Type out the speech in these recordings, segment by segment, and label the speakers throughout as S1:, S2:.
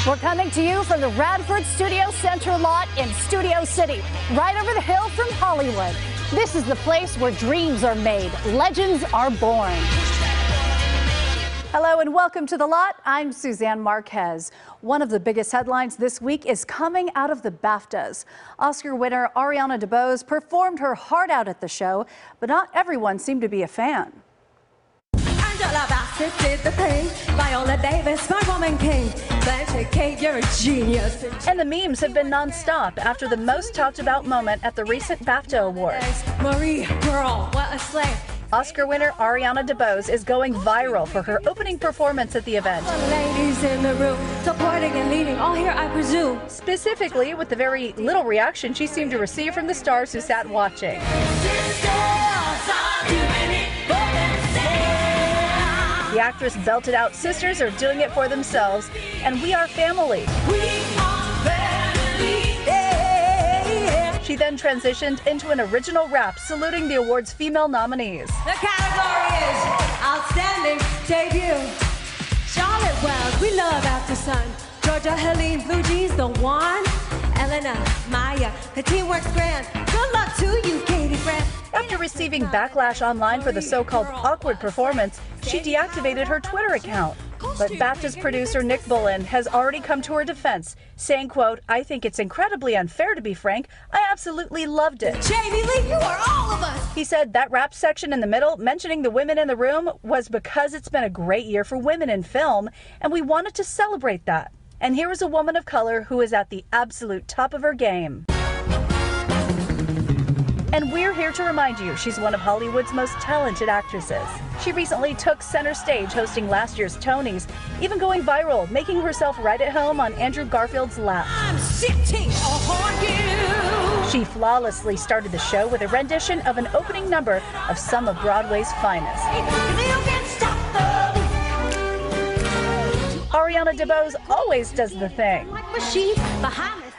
S1: We're coming to you from the Radford Studio Center lot in Studio City, right over the hill from Hollywood. This is the place where dreams are made, legends are born. Hello and welcome to The Lot. I'm Suzanne Marquez. One of the biggest headlines this week is coming out of the BAFTAs. Oscar winner Ariana DeBose performed her heart out at the show, but not everyone seemed to be a fan.
S2: Did the thing. Viola Davis, my woman king. Kate, you're a genius.
S1: And the memes have been nonstop after the most talked about moment at the recent BAFTA Awards.
S2: Marie, girl, what a slay.
S1: Oscar winner Ariana DeBose is going viral for her opening performance at the event.
S2: Ladies in the room, supporting and leading, all here I presume.
S1: Specifically with the very little reaction she seemed to receive from the stars who sat watching. The actress belted out "Sisters are doing it for themselves" and "We are family."
S2: We are family. Yeah.
S1: She then transitioned into an original rap saluting the award's female nominees.
S2: The category is Outstanding Debut. Charlotte Wells, we love After Sun. Georgia Helene, Blue Jeans, The One. Elena, Maya, the teamwork's grand. Good luck to you, Katie Grant.
S1: After receiving backlash online for the so-called awkward performance, she deactivated her Twitter account. But BAFTA's producer Nick Bullen has already come to her defense, saying, quote, "I think it's incredibly unfair, to be frank. I absolutely loved it."
S2: Jamie Lee, you are all of us.
S1: He said that rap section in the middle, mentioning the women in the room, was because it's been a great year for women in film, and we wanted to celebrate that. And here is a woman of color who is at the absolute top of her game. And we're here to remind you she's one of Hollywood's most talented actresses. She recently took center stage hosting last year's Tonys, even going viral, making herself right at home on Andrew Garfield's lap.
S2: I'm sitting on you.
S1: She flawlessly started the show with a rendition of an opening number of some of Broadway's finest. Ariana DeBose always does the thing.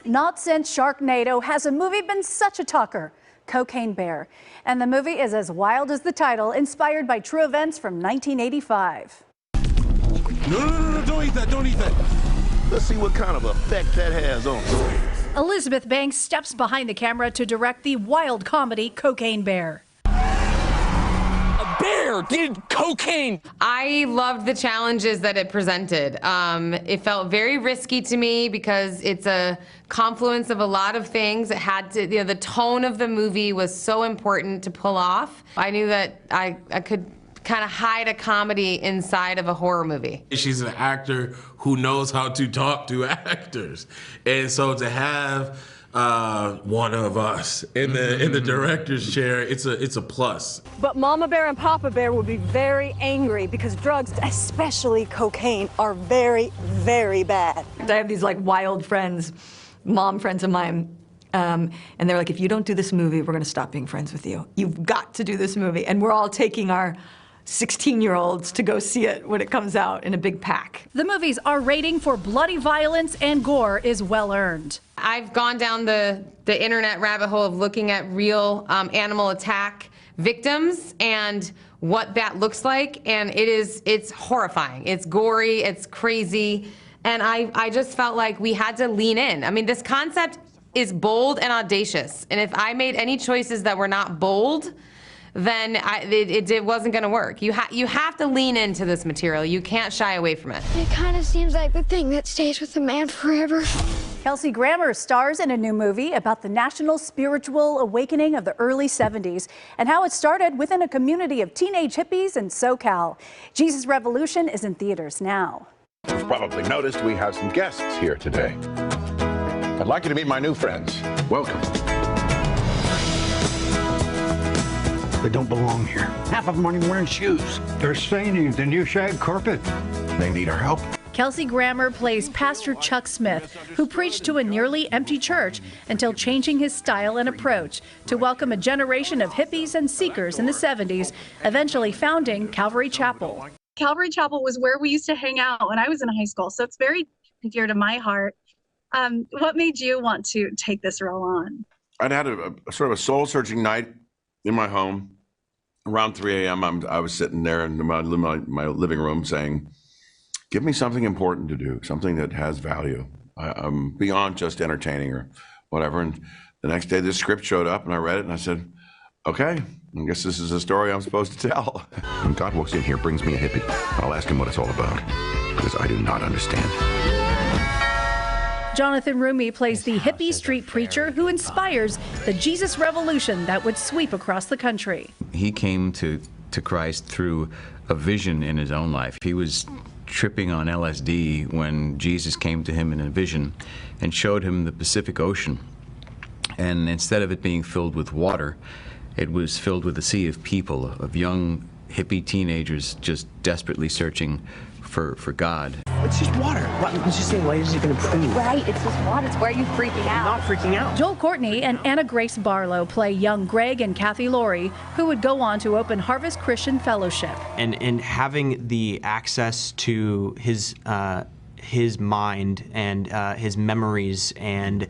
S1: Not since Sharknado has a movie been such a talker. Cocaine Bear. And the movie is as wild as the title, inspired by true events from 1985.
S3: No, don't eat that, don't eat that. Let's see what kind of effect that has on us.
S1: Elizabeth Banks steps behind the camera to direct the wild comedy Cocaine Bear.
S4: A bear did cocaine.
S5: I loved the challenges that it presented. It felt very risky to me because it's a confluence of a lot of things. It had to, the tone of the movie was so important to pull off. I knew that I could kind of hide a comedy inside of a horror movie.
S6: She's an actor who knows how to talk to actors. And so to have one of us in the director's chair, it's a plus.
S7: But Mama Bear and Papa Bear would be very angry because drugs, especially cocaine, are very, very bad.
S8: I have these like wild friends, mom friends of mine, and they're like, if you don't do this movie, we're gonna stop being friends with you. You've got to do this movie. And we're all taking our 16-year-olds to go see it when it comes out in a big pack.
S1: The movie's R rating for bloody violence and gore is well earned.
S5: I've gone down the internet rabbit hole of looking at real animal attack victims and what that looks like, and it's horrifying. It's gory, it's crazy, and I just felt like we had to lean in. I mean, this concept is bold and audacious, and if I made any choices that were not bold, then it wasn't going to work. You have to lean into this material. You can't shy away from it.
S9: It kind of seems like the thing that stays with a man forever.
S1: Kelsey Grammer stars in a new movie about the national spiritual awakening of the early 70s and how it started within a community of teenage hippies in SoCal. Jesus Revolution is in theaters now.
S10: You've probably noticed we have some guests here today. I'd like you to meet my new friends. Welcome.
S11: They don't belong here. Half of them aren't even wearing shoes. They're staining the new shag carpet.
S10: They need our help.
S1: Kelsey Grammer plays Pastor Chuck Smith, who preached to a nearly empty church until changing his style and approach to welcome a generation of hippies and seekers in the 70s, eventually founding Calvary Chapel.
S12: Calvary Chapel was where we used to hang out when I was in high school, so it's very dear to my heart. What made you want to take this role on?
S3: I'd had a sort of a soul-searching night in my home. Around 3 a.m., I was sitting there in my living room saying,
S10: give me something important to do, something that has value, beyond just entertaining or whatever. And the next day, this script showed up, and I read it, and I said, okay, I guess this is a story I'm supposed to tell.
S3: When God walks in here, brings me a hippie, I'll ask him what it's all about, because I do not understand.
S1: Jonathan Rumi plays the hippie street preacher who inspires the Jesus revolution that would sweep across the country.
S13: He came to Christ through a vision in his own life. He was tripping on LSD when Jesus came to him in a vision and showed him the Pacific Ocean. And instead of it being filled with water, it was filled with a sea of people, of young hippie teenagers just desperately searching for God.
S14: It's just water. It's just saying, why is it going to prove?
S15: Right, it's just water. It's where you freaking out.
S14: I'm not freaking out.
S1: Joel Courtney and Anna Grace Barlow play young Greg and Kathy Laurie, who would go on to open Harvest Christian Fellowship.
S16: And having the access to his mind and his memories and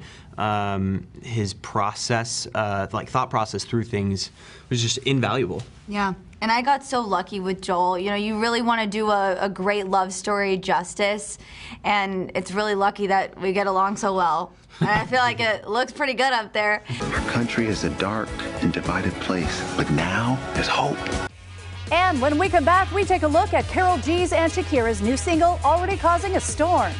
S16: his process, like thought process through things, was just invaluable.
S15: Yeah. And I got so lucky with Joel. You know, you really want to do a great love story justice, and it's really lucky that we get along so well. And I feel like it looks pretty good up there.
S3: Our country is a dark and divided place, but now there's hope.
S1: And when we come back, we take a look at Karol G's and Shakira's new single, already causing a storm.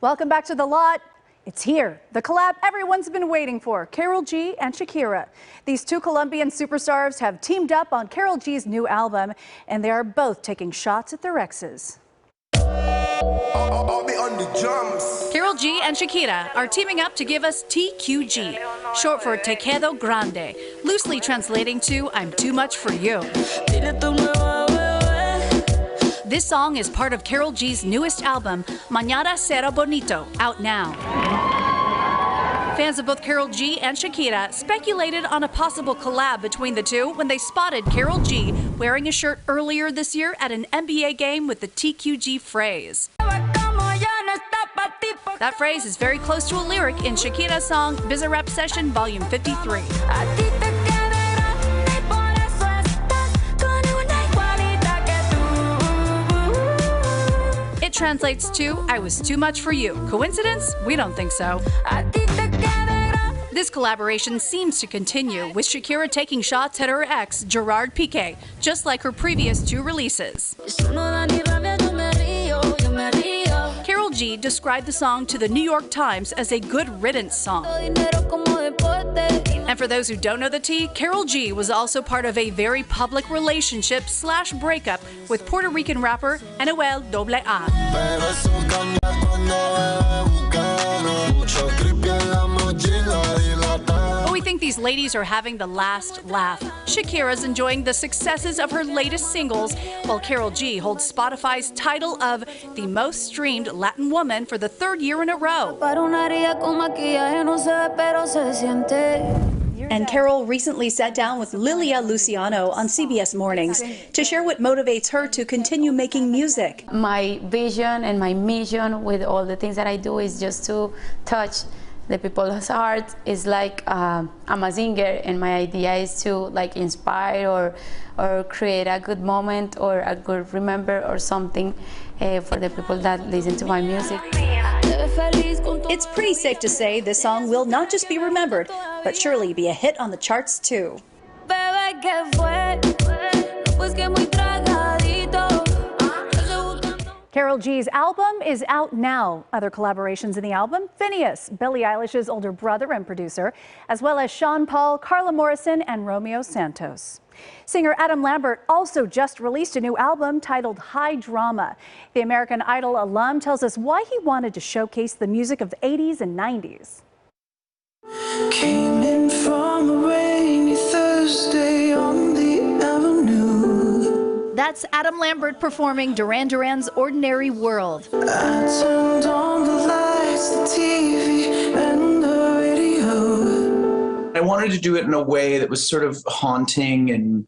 S1: Welcome back to The Lot. It's here, the collab everyone's been waiting for, Karol G and Shakira. These two Colombian superstars have teamed up on Karol G's new album, and they are both taking shots at their exes. Karol G and Shakira are teaming up to give us TQG, short for Te Quedo Grande, loosely translating to I'm too much for you. This song is part of Karol G's newest album, Mañana Será Bonito, out now. Fans of both Karol G and Shakira speculated on a possible collab between the two when they spotted Karol G wearing a shirt earlier this year at an NBA game with the TQG phrase. That phrase is very close to a lyric in Shakira's song Bizarrap Session Volume 53. It translates to, I was too much for you. Coincidence? We don't think so. This collaboration seems to continue, with Shakira taking shots at her ex, Gerard Piqué, just like her previous two releases. Karol G described the song to the New York Times as a good riddance song. And for those who don't know the tea, Karol G was also part of a very public relationship / breakup with Puerto Rican rapper Anuel AA. But we think these ladies are having the last laugh. Shakira's enjoying the successes of her latest singles, while Karol G holds Spotify's title of the most streamed Latin woman for the 3rd year in a row. And Karol recently sat down with Lilia Luciano on CBS Mornings to share what motivates her to continue making music.
S17: My vision and my mission with all the things that I do is just to touch the people's hearts. It's like I'm a singer, and my idea is to like inspire or create a good moment or a good remember or something for the people that listen to my music.
S1: It's pretty safe to say this song will not just be remembered, but surely be a hit on the charts too. Karol G's album is out now. Other collaborations in the album: Phineas, Billie Eilish's older brother and producer, as well as Sean Paul, Carla Morrison, and Romeo Santos. Singer Adam Lambert also just released a new album titled High Drama. The American Idol alum tells us why he wanted to showcase the music of the 80s and 90s.
S18: Came in from a rainy Thursday on the avenue.
S1: That's Adam Lambert performing Duran Duran's Ordinary World.
S18: I turned on the lights, the TV, and the radio.
S19: I wanted to do it in a way that was sort of haunting and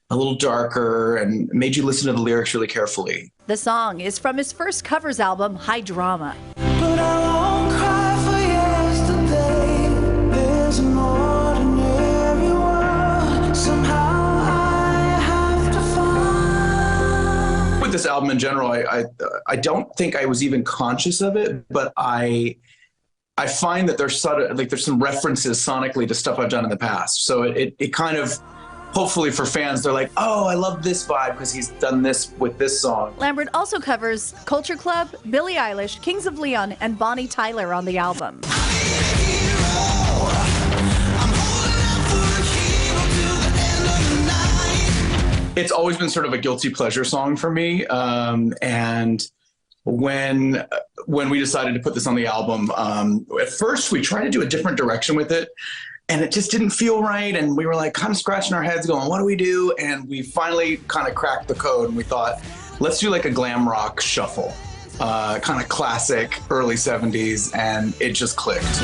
S19: a little darker and made you listen to the lyrics really carefully.
S1: The song is from his first covers album, High Drama.
S18: but I won't cry for yesterday. There's an ordinary world. Somehow I have to find.
S19: With this album in general, I don't think I was even conscious of it, but I find that there's some references sonically to stuff I've done in the past. So it kind of, hopefully for fans, they're like, oh, I love this vibe because he's done this with this song.
S1: Lambert also covers Culture Club, Billie Eilish, Kings of Leon, and Bonnie Tyler on the album.
S19: It's always been sort of a guilty pleasure song for me. And when we decided to put this on the album, at first we tried to do a different direction with it, and it just didn't feel right. And we were like kind of scratching our heads going, what do we do? And we finally kind of cracked the code, and we thought, let's do like a glam rock shuffle, kind of classic early 70s, and it just clicked.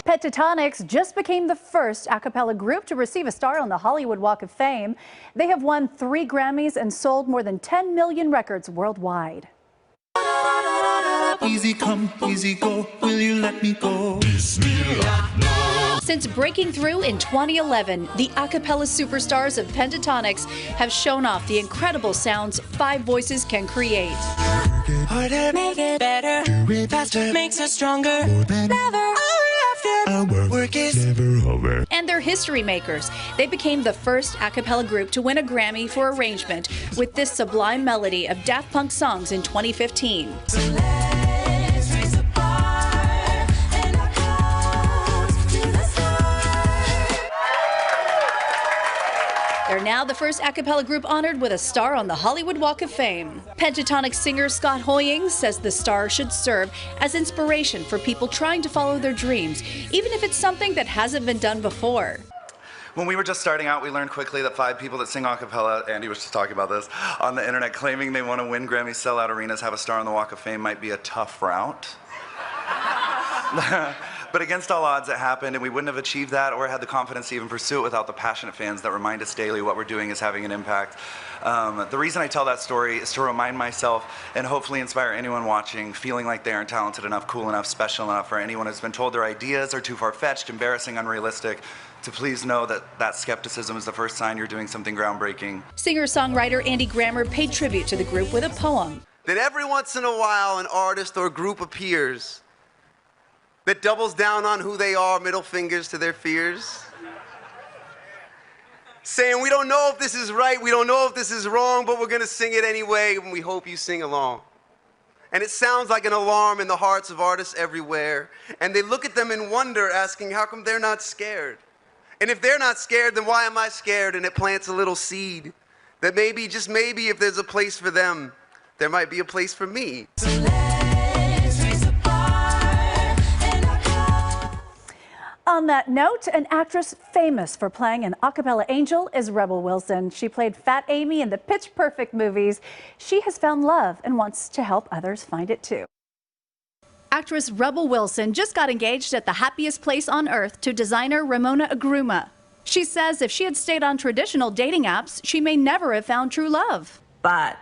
S1: Pentatonix just became the first a cappella group to receive a star on the Hollywood Walk of Fame. They have won 3 Grammys and sold more than 10 million records worldwide.
S18: Easy come, easy go, will you let me go?
S1: Since breaking through in 2011, the a cappella superstars of Pentatonix have shown off the incredible sounds 5 voices can create.
S18: Harder, make it better, do it faster, makes us stronger, never. Our work is never over.
S1: And they're history makers. They became the first a cappella group to win a Grammy for arrangement with this sublime melody of Daft Punk songs in 2015. They're now the first a cappella group honored with a star on the Hollywood Walk of Fame. Pentatonix singer Scott Hoying says the star should serve as inspiration for people trying to follow their dreams, even if it's something that hasn't been done before.
S20: When we were just starting out, we learned quickly that 5 people that sing a cappella, Andy was just talking about this, on the internet claiming they want to win Grammys, sell out arenas, have a star on the Walk of Fame might be a tough route. But against all odds, it happened, and we wouldn't have achieved that or had the confidence to even pursue it without the passionate fans that remind us daily what we're doing is having an impact. The reason I tell that story is to remind myself and hopefully inspire anyone watching, feeling like they aren't talented enough, cool enough, special enough, or anyone who's been told their ideas are too far-fetched, embarrassing, unrealistic, to please know that that skepticism is the first sign you're doing something groundbreaking.
S1: Singer-songwriter Andy Grammer paid tribute to the group with a poem.
S21: That every once in a while an artist or group appears that doubles down on who they are, middle fingers to their fears. Saying, we don't know if this is right, we don't know if this is wrong, but we're gonna sing it anyway, and we hope you sing along. And it sounds like an alarm in the hearts of artists everywhere. And they look at them in wonder, asking, how come they're not scared? And if they're not scared, then why am I scared? And it plants a little seed that maybe, just maybe, if there's a place for them, there might be a place for me.
S1: On that note, an actress famous for playing an a cappella angel is Rebel Wilson. She played Fat Amy in the Pitch Perfect movies. She has found love and wants to help others find it too. Actress Rebel Wilson just got engaged at the happiest place on earth to designer Ramona Agruma. She says if she had stayed on traditional dating apps, she may never have found true love.
S22: But,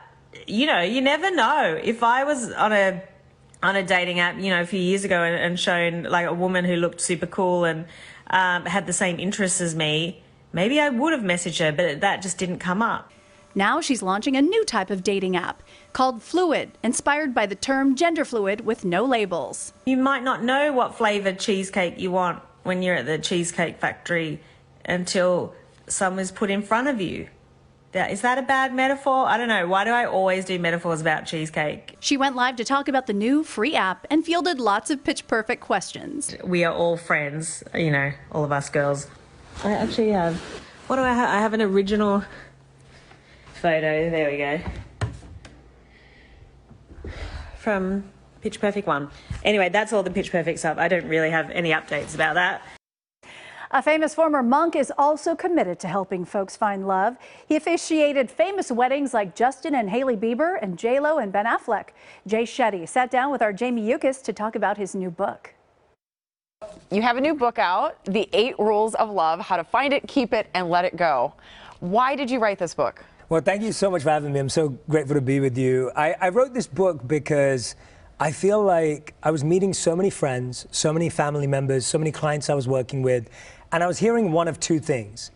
S22: you know, you never know. If I was on a dating app, you know, a few years ago and shown like a woman who looked super cool and had the same interests as me, maybe I would have messaged her, but that just didn't come up.
S1: Now she's launching a new type of dating app called Fluid, inspired by the term gender fluid with no labels.
S22: You might not know what flavored cheesecake you want when you're at the Cheesecake Factory until someone's put in front of you. Is that a bad metaphor? I don't know. Why do I always do metaphors about cheesecake?
S1: She went live to talk about the new free app and fielded lots of Pitch Perfect questions.
S22: We are all friends, you know, all of us girls. I actually have, what do I have? I have an original photo. There we go. From Pitch Perfect 1. Anyway, that's all the Pitch Perfect stuff. I don't really have any updates about that.
S1: A famous former monk is also committed to helping folks find love. He officiated famous weddings like Justin and Hailey Bieber and J-Lo and Ben Affleck. Jay Shetty sat down with our Jamie Yukis to talk about his new book.
S23: You have a new book out, The 8 Rules of Love, How to Find It, Keep It, and Let It Go. Why did you write this book?
S24: Well, thank you so much for having me. I'm so grateful to be with you. I wrote this book because
S2: I feel like I was meeting so many friends, so many family members, so many clients I was working with, and I was hearing one of two things.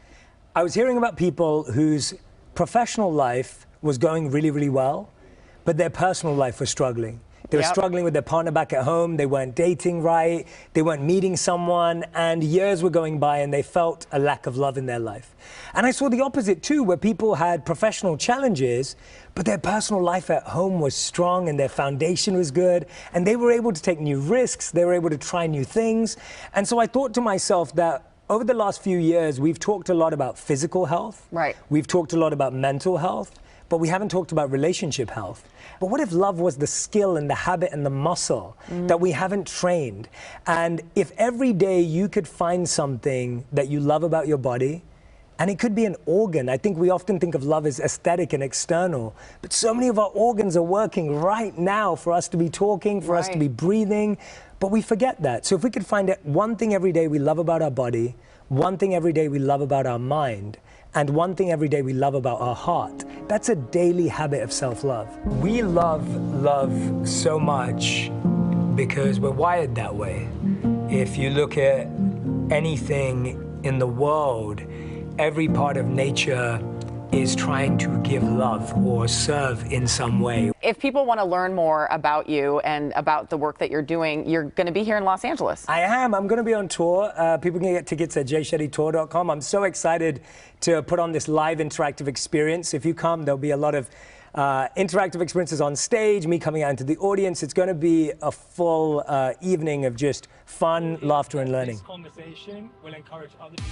S2: I was hearing about people whose professional life was going really, really well, but their personal life was struggling. They were struggling with their partner back at home, they weren't dating right, they weren't meeting someone, and years were going by and they felt a lack of love in their life. And I saw the opposite too, where people had professional challenges, but their personal life at home was strong and their foundation was good, and they were able to take new risks, they were able to try new things. And so I thought to myself that over the last few years, we've talked a lot about physical health.
S23: Right.
S2: We've talked a lot about mental health, but we haven't talked about relationship health. But what if love was the skill and the habit and the muscle that we haven't trained? And if every day you could find something that you love about your body, and it could be an organ. I think we often think of love as aesthetic and external, but so many of our organs are working right now for us to be talking, for us to be breathing, but we forget that. So if we could find one thing every day we love about our body, one thing every day we love about our mind, and one thing every day we love about our heart, that's a daily habit of self-love. We love love so much because we're wired that way. If you look at anything in the world, every part of nature is trying to give love or serve in some way.
S23: If people want to learn more about you and about the work that you're doing, you're going to be here in Los Angeles.
S2: I am. I'm going to be on tour. People can get tickets at jshettytour.com. I'm so excited to put on this live interactive experience. If you come, there'll be a lot of interactive experiences on stage, me coming out into the audience. It's going to be a full evening of just fun, laughter, and learning.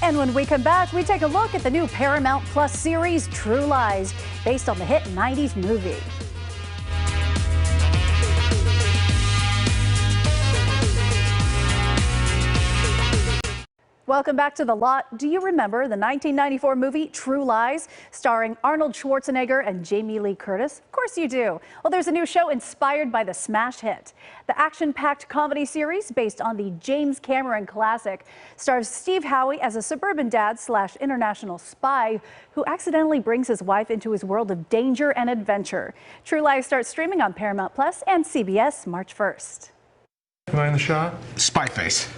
S1: And when we come back, we take a look at the new Paramount Plus series, True Lies, based on the hit 90s movie. Welcome back to The Lot. Do you remember the 1994 movie True Lies, starring Arnold Schwarzenegger and Jamie Lee Curtis? Of course you do. Well, there's a new show inspired by the smash hit. The action-packed comedy series, based on the James Cameron classic, stars Steve Howey as a suburban dad / international spy who accidentally brings his wife into his world of danger and adventure. True Lies starts streaming on Paramount Plus and CBS March 1st.
S4: Am I in the shot? Spy face.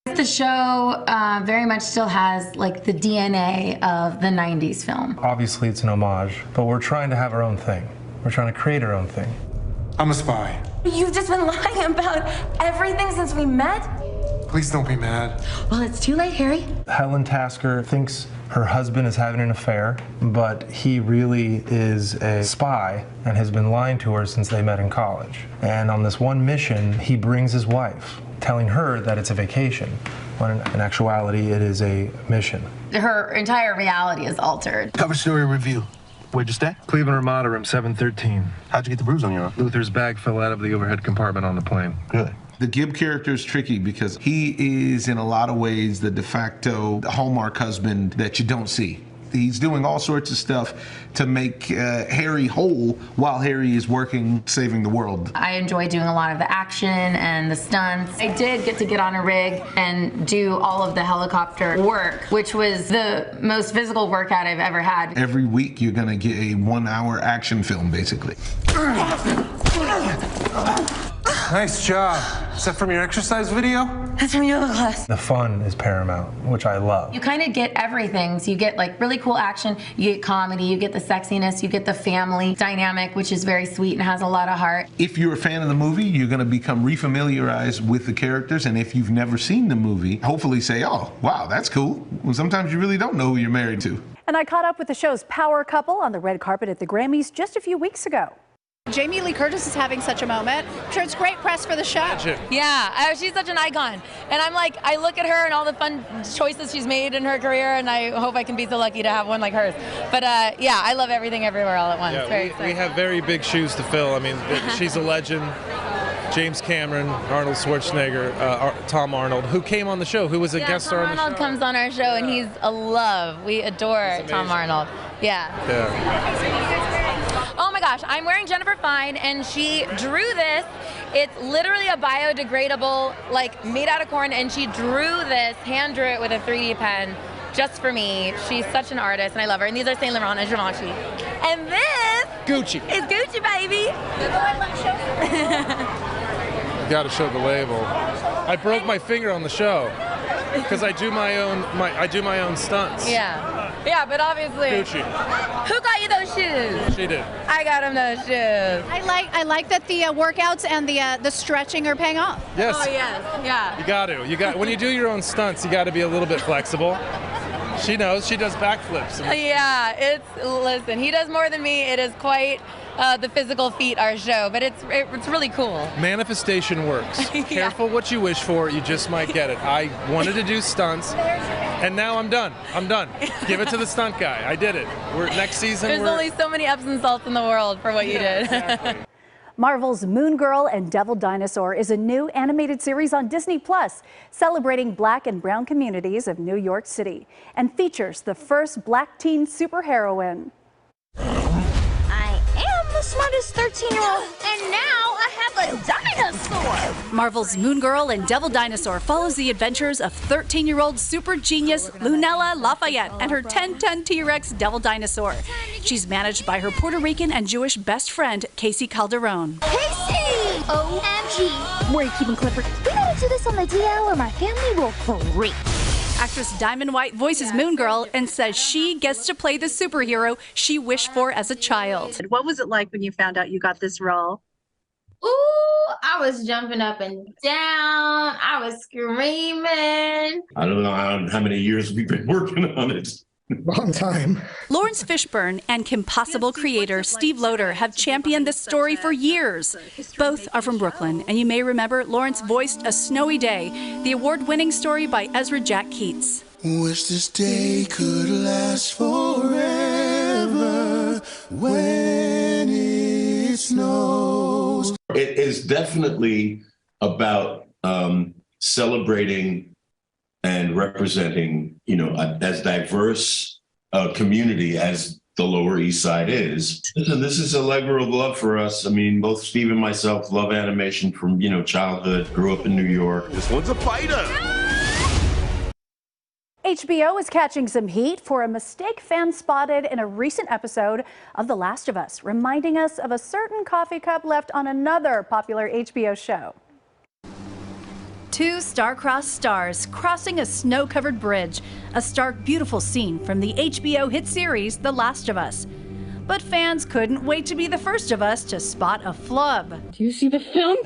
S17: The show very much still has like the DNA of the 90s film.
S4: Obviously it's an homage, but we're trying to have our own thing. We're trying to create our own thing. I'm a spy.
S17: You've just been lying about everything since we met?
S4: Please don't be mad.
S17: Well, it's too late, Harry.
S4: Helen Tasker thinks her husband is having an affair, but he really is a spy and has been lying to her since they met in college. And on this one mission, he brings his wife, telling her that it's a vacation, when in actuality it is a mission.
S17: Her entire reality is altered.
S4: Cover story review. Where'd you stay? Cleveland Ramada, room 713. How'd you get the bruise on your arm? Luther's bag fell out of the overhead compartment on the plane. Good.
S6: The Gibb character is tricky because he is in a lot of ways the de facto Hallmark husband that you don't see. He's doing all sorts of stuff to make Harry whole while Harry is working, saving the world.
S17: I enjoy doing a lot of the action and the stunts. I did get on a rig and do all of the helicopter work, which was the most physical workout I've ever had.
S6: Every week you're gonna get a 1-hour action film, basically.
S4: Nice job. Is that from your exercise video?
S17: That's from yoga class.
S4: The fun is paramount, which I love.
S17: You kind of get everything. So you get like really cool action, you get comedy, you get the sexiness, you get the family dynamic, which is very sweet and has a lot of heart.
S6: If you're a fan of the movie, you're gonna become refamiliarized with the characters, and if you've never seen the movie, hopefully say, oh, wow, that's cool. Well, sometimes you really don't know who you're married to.
S1: And I caught up with the show's power couple on the red carpet at the Grammys just a few weeks ago.
S24: Jamie Lee Curtis is having such a moment. I'm sure it's great press for the show.
S17: Yeah, she's such an icon. And I'm like, I look at her and all the fun choices she's made in her career, and I hope I can be so lucky to have one like hers. But yeah, I love everything everywhere all at once.
S25: Yeah, we have very big shoes to fill. I mean, she's a legend. James Cameron, Arnold Schwarzenegger, Tom Arnold, who came on the show, who was a guest star on the show.
S17: Arnold comes on our show, and he's a love. We adore Tom Arnold. Yeah. Oh my gosh, I'm wearing Jennifer Fine, and she drew this. It's literally a biodegradable, like made out of corn, and she drew this, hand drew it with a 3D pen just for me. She's such an artist, and I love her. And these are Saint Laurent and Givenchy.
S15: And this
S25: Gucci.
S15: is Gucci, baby.
S25: You gotta show the label. I broke my finger on the show because I do my own stunts.
S17: Yeah, but obviously.
S25: Gucci.
S17: Who got you those shoes?
S25: She did.
S17: I got him those shoes.
S24: I like that the workouts and the stretching are paying off.
S25: Yes.
S17: Oh yes, yeah.
S25: You got when you do your own stunts, you got to be a little bit flexible. She knows. She does backflips.
S17: Yeah, listen, he does more than me. It is quite the physical feat, our show, but it's really cool.
S25: Manifestation works. Careful what you wish for, you just might get it. I wanted to do stunts, and now I'm done. Give it to the stunt guy. I did it. Next season.
S17: There's only so many Epsom salts in the world for what you did.
S25: Exactly.
S1: Marvel's Moon Girl and Devil Dinosaur is a new animated series on Disney Plus, celebrating Black and brown communities of New York City, and features the first Black teen superheroine.
S15: I am the smartest 13-year-old, and now I have a dinosaur.
S1: Marvel's Moon Girl and Devil Dinosaur follows the adventures of 13-year-old super genius Lunella Lafayette and her 10-ton T-Rex Devil Dinosaur. She's managed by her Puerto Rican and Jewish best friend, Casey Calderon.
S15: Casey! OMG. Where are you keeping Clifford? We gotta do this on the DL or my family will freak.
S1: Actress Diamond White voices Moon Girl and says she gets to play the superhero she wished for as a child.
S12: What was it like when you found out you got this role?
S17: Ooh, I was jumping up and down. I was screaming.
S5: I don't know how many years we've been working on it.
S7: Long time.
S1: Lawrence Fishburne and Kim Possible creator Steve Loader have championed this story for years. Both are from Brooklyn, and you may remember Lawrence voiced A Snowy Day, the award-winning story by Ezra Jack Keats.
S18: Wish this day could last forever when it snows.
S5: It is definitely about celebrating and representing, as diverse a community as the Lower East Side is. Listen, this is a labor of love for us. I mean, both Steve and myself love animation from, childhood, grew up in New York.
S3: This one's a fighter.
S1: HBO is catching some heat for a mistake fans spotted in a recent episode of The Last of Us, reminding us of a certain coffee cup left on another popular HBO show. Two star-crossed stars crossing a snow-covered bridge, a stark, beautiful scene from the HBO hit series The Last of Us. But fans couldn't wait to be the first of us to spot a flub.
S17: Do you see the film?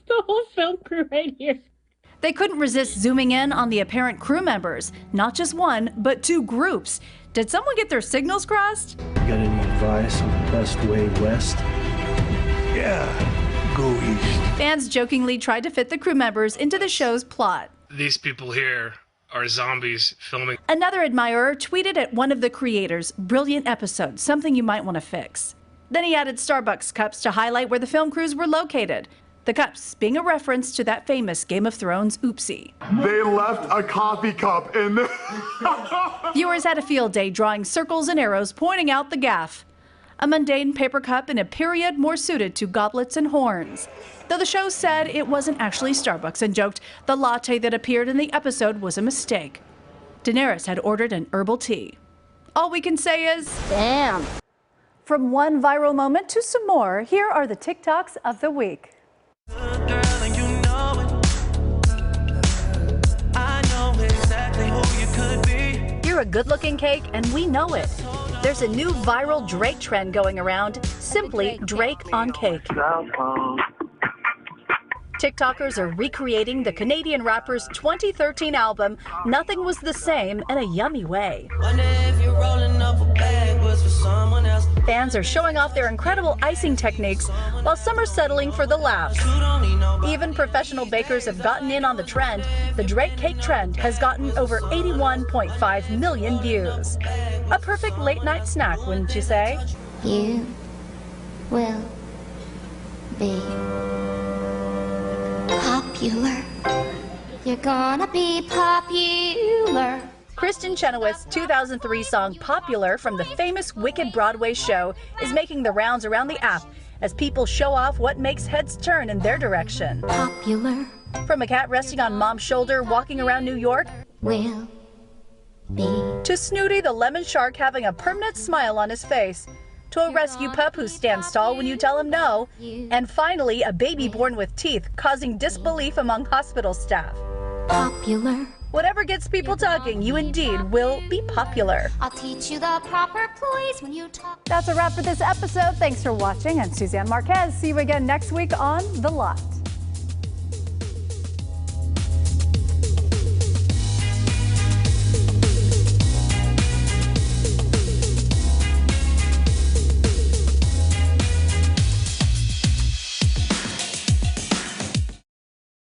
S17: The whole film crew right here.
S1: They couldn't resist zooming in on the apparent crew members, not just one, but two groups. Did someone get their signals crossed?
S7: You got any advice on the best way west?
S3: Yeah. Go east.
S1: Fans jokingly tried to fit the crew members into the show's plot.
S25: These people here are zombies filming.
S1: Another admirer tweeted at one of the creators, "Brilliant episode, something you might want to fix." Then he added Starbucks cups to highlight where the film crews were located. The cups being a reference to that famous Game of Thrones oopsie.
S8: They left a coffee cup in there.
S1: Viewers had a field day drawing circles and arrows pointing out the gaffe. A mundane paper cup in a period more suited to goblets and horns. Though the show said it wasn't actually Starbucks and joked the latte that appeared in the episode was a mistake. Daenerys had ordered an herbal tea. All we can say is, damn. From one viral moment to some more, here are the TikToks of the week. You're a good-looking cake, and we know it. There's a new viral Drake trend going around, simply Drake on cake. TikTokers are recreating the Canadian rapper's 2013 album, Nothing Was the Same, in a yummy way. Fans are showing off their incredible icing techniques, while some are settling for the laughs. Even professional bakers have gotten in on the trend. The Drake cake trend has gotten over 81.5 million views. A perfect late-night snack, wouldn't you say?
S15: You will be popular. You're gonna be popular.
S1: Kristen Chenoweth's 2003 song Popular from the famous Wicked Broadway show is making the rounds around the app as people show off what makes heads turn in their direction.
S15: Popular.
S1: From a cat resting on mom's shoulder walking around New York,
S15: will be.
S1: To Snooty the lemon shark having a permanent smile on his face. to a rescue pup who stands tall when you tell him no, and finally a baby born with teeth causing disbelief among hospital staff.
S9: Popular.
S1: Whatever gets people talking, you indeed will be popular.
S9: I'll teach you the proper ploys when you talk.
S10: That's a wrap for this episode. Thanks for watching. I'm Suzanne Marquez. See you again next week on The Lot.